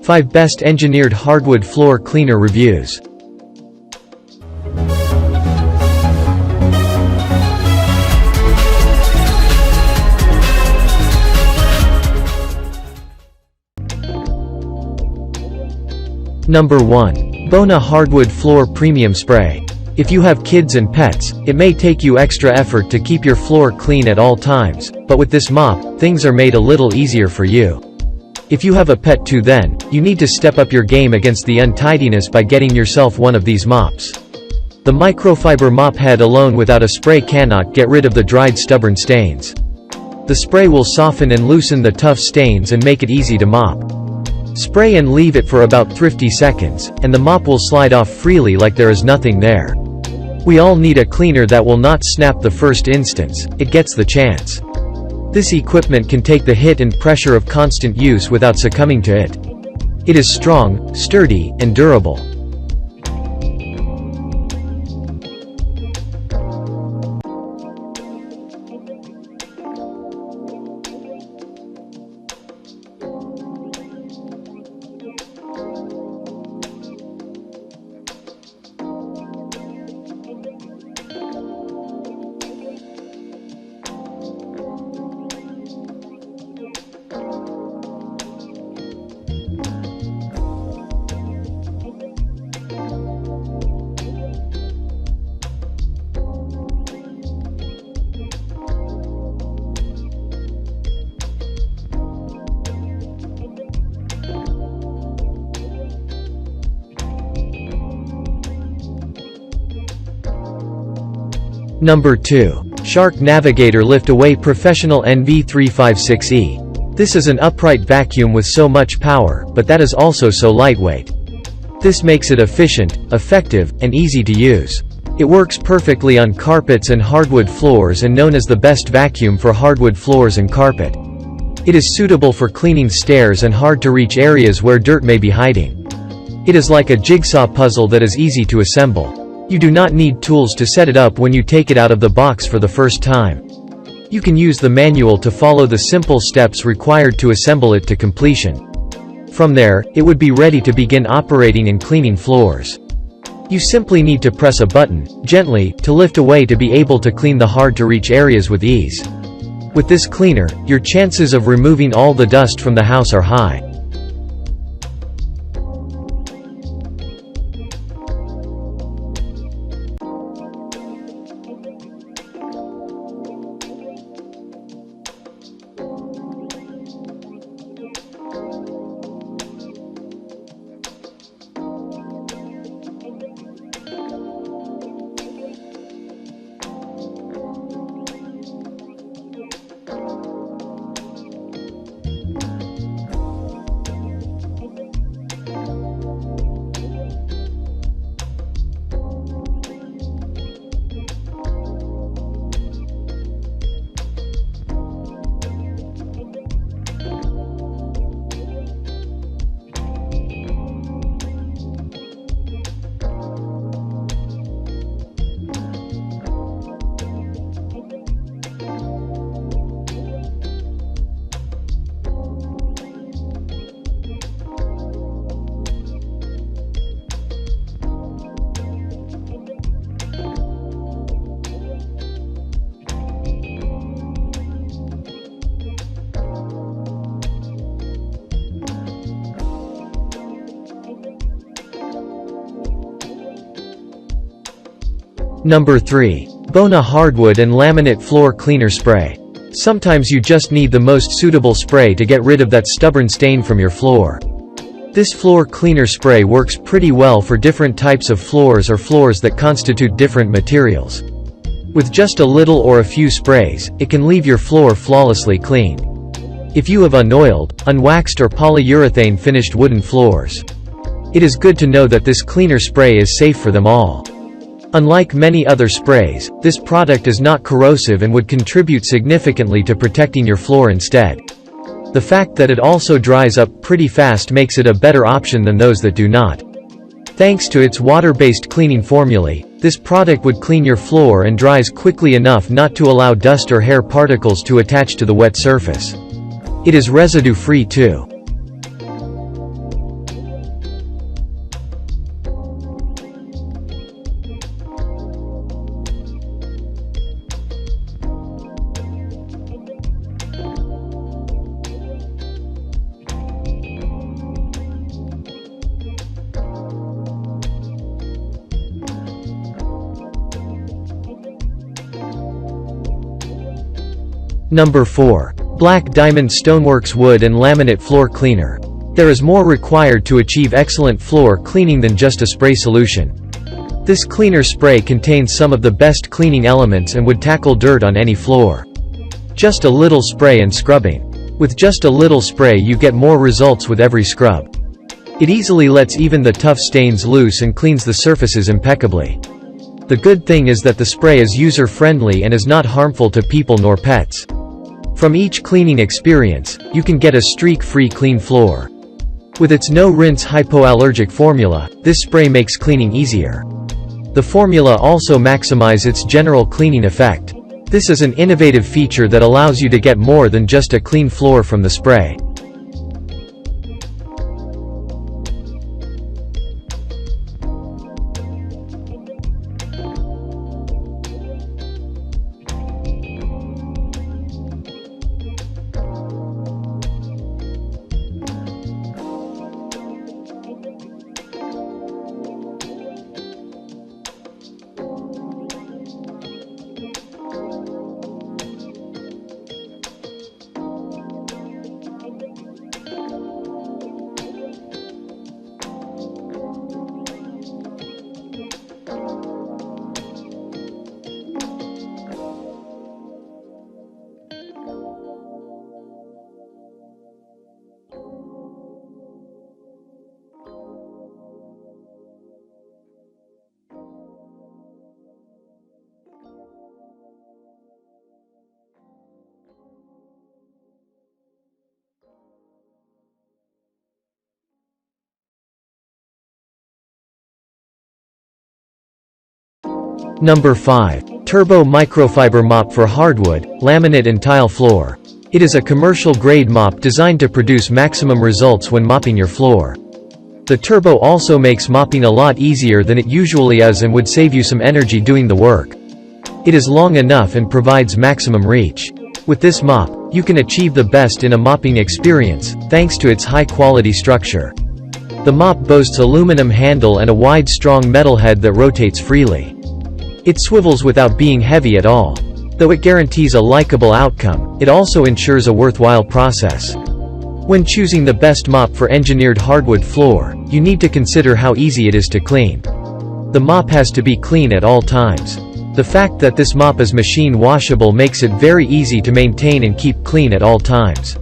5 Best Engineered Hardwood Floor Cleaner Reviews. Number 1. Bona Hardwood Floor Premium Spray. If you have kids and pets, it may take you extra effort to keep your floor clean at all times, but with this mop, things are made a little easier for you. If you have a pet too, then you need to step up your game against the untidiness by getting yourself one of these mops. The microfiber mop head alone without a spray cannot get rid of the dried stubborn stains. The spray will soften and loosen the tough stains and make it easy to mop. Spray and leave it for about 50 seconds, and the mop will slide off freely like there is nothing there. We all need a cleaner that will not snap the first instance it gets the chance. This equipment can take the hit and pressure of constant use without succumbing to it. It is strong, sturdy, and durable. Number 2. Shark Navigator Lift Away Professional NV356E. This is an upright vacuum with so much power, but that is also so lightweight. This makes it efficient, effective, and easy to use. It works perfectly on carpets and hardwood floors and known as the best vacuum for hardwood floors and carpet. It is suitable for cleaning stairs and hard-to-reach areas where dirt may be hiding. It is like a jigsaw puzzle that is easy to assemble. You do not need tools to set it up when you take it out of the box for the first time. You can use the manual to follow the simple steps required to assemble it to completion. From there, it would be ready to begin operating and cleaning floors. You simply need to press a button, gently, to lift away to be able to clean the hard-to-reach areas with ease. With this cleaner, your chances of removing all the dust from the house are high. Number 3. Bona Hardwood and Laminate Floor Cleaner Spray. Sometimes you just need the most suitable spray to get rid of that stubborn stain from your floor. This floor cleaner spray works pretty well for different types of floors or floors that constitute different materials. With just a little or a few sprays, it can leave your floor flawlessly clean. If you have unoiled, unwaxed or polyurethane finished wooden floors, it is good to know that this cleaner spray is safe for them all. Unlike many other sprays, this product is not corrosive and would contribute significantly to protecting your floor instead. The fact that it also dries up pretty fast makes it a better option than those that do not. Thanks to its water-based cleaning formulae, this product would clean your floor and dries quickly enough not to allow dust or hair particles to attach to the wet surface. It is residue-free too. Number 4. Black Diamond Stoneworks Wood and Laminate Floor Cleaner. There is more required to achieve excellent floor cleaning than just a spray solution. This cleaner spray contains some of the best cleaning elements and would tackle dirt on any floor. Just a little spray and scrubbing. With just a little spray you get more results with every scrub. It easily lets even the tough stains loose and cleans the surfaces impeccably. The good thing is that the spray is user-friendly and is not harmful to people nor pets. From each cleaning experience, you can get a streak-free clean floor. With its no-rinse hypoallergic formula, this spray makes cleaning easier. The formula also maximizes its general cleaning effect. This is an innovative feature that allows you to get more than just a clean floor from the spray. Number 5. Turbo Microfiber Mop for Hardwood, Laminate and Tile Floor. It is a commercial-grade mop designed to produce maximum results when mopping your floor. The Turbo also makes mopping a lot easier than it usually is and would save you some energy doing the work. It is long enough and provides maximum reach. With this mop, you can achieve the best in a mopping experience, thanks to its high-quality structure. The mop boasts aluminum handle and a wide strong metal head that rotates freely. It swivels without being heavy at all. Though it guarantees a likable outcome, it also ensures a worthwhile process. When choosing the best mop for engineered hardwood floor, you need to consider how easy it is to clean. The mop has to be clean at all times. The fact that this mop is machine washable makes it very easy to maintain and keep clean at all times.